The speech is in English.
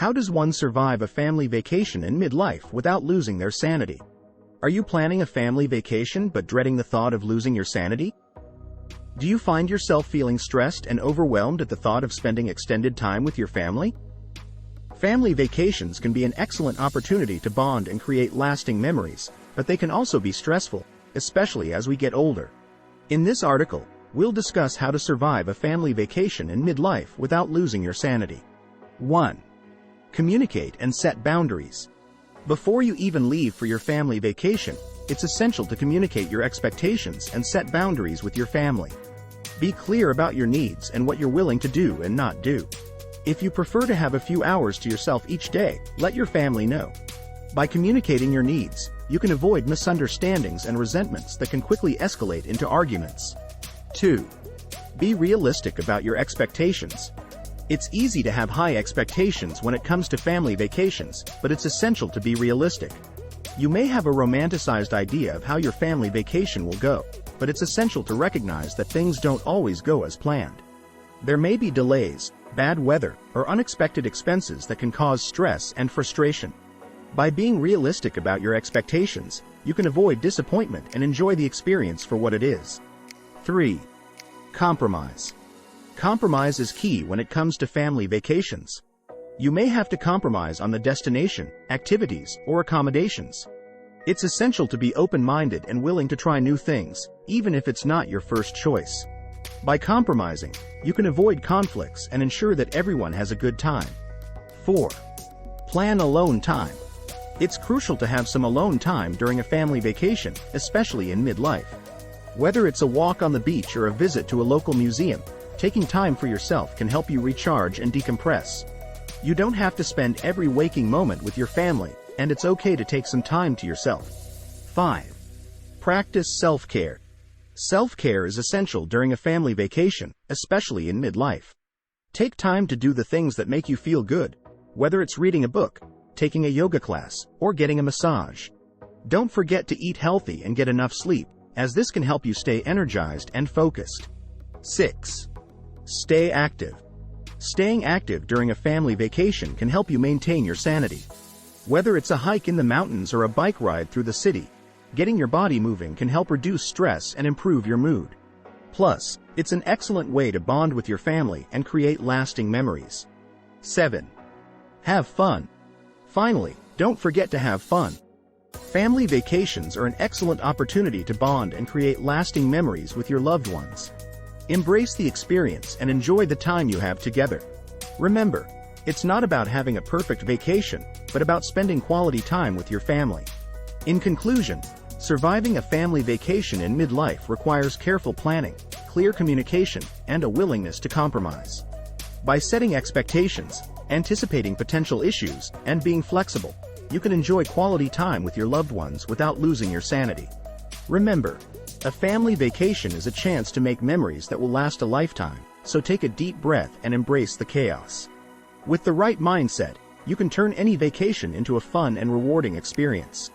How does one survive a family vacation in midlife without losing their sanity? Are you planning a family vacation but dreading the thought of losing your sanity? Do you find yourself feeling stressed and overwhelmed at the thought of spending extended time with your family? Family vacations can be an excellent opportunity to bond and create lasting memories, but they can also be stressful, especially as we get older. In this article, we'll discuss how to survive a family vacation in midlife without losing your sanity. 1. Communicate and set boundaries. Before you even leave for your family vacation, it's essential to communicate your expectations and set boundaries with your family. Be clear about your needs and what you're willing to do and not do. If you prefer to have a few hours to yourself each day, let your family know. By communicating your needs, you can avoid misunderstandings and resentments that can quickly escalate into arguments. 2. Be realistic about your expectations. It's easy to have high expectations when it comes to family vacations, but it's essential to be realistic. You may have a romanticized idea of how your family vacation will go, but it's essential to recognize that things don't always go as planned. There may be delays, bad weather, or unexpected expenses that can cause stress and frustration. By being realistic about your expectations, you can avoid disappointment and enjoy the experience for what it is. 3. Compromise. Compromise is key when it comes to family vacations. You may have to compromise on the destination, activities, or accommodations. It's essential to be open-minded and willing to try new things, even if it's not your first choice. By compromising, you can avoid conflicts and ensure that everyone has a good time. 4. Plan alone time. It's crucial to have some alone time during a family vacation, especially in midlife. Whether it's a walk on the beach or a visit to a local museum, taking time for yourself can help you recharge and decompress. You don't have to spend every waking moment with your family, and it's okay to take some time to yourself. 5. Practice self-care. Self-care is essential during a family vacation, especially in midlife. Take time to do the things that make you feel good, whether it's reading a book, taking a yoga class, or getting a massage. Don't forget to eat healthy and get enough sleep, as this can help you stay energized and focused. 6. Stay active. Staying active during a family vacation can help you maintain your sanity. Whether it's a hike in the mountains or a bike ride through the city, getting your body moving can help reduce stress and improve your mood. Plus, it's an excellent way to bond with your family and create lasting memories. 7. Have fun. Finally, don't forget to have fun. Family vacations are an excellent opportunity to bond and create lasting memories with your loved ones. Embrace the experience and enjoy the time you have together. Remember, it's not about having a perfect vacation, but about spending quality time with your family. In conclusion, surviving a family vacation in midlife requires careful planning, clear communication, and a willingness to compromise. By setting expectations, anticipating potential issues, and being flexible, you can enjoy quality time with your loved ones without losing your sanity. Remember, a family vacation is a chance to make memories that will last a lifetime, so take a deep breath and embrace the chaos. With the right mindset, you can turn any vacation into a fun and rewarding experience.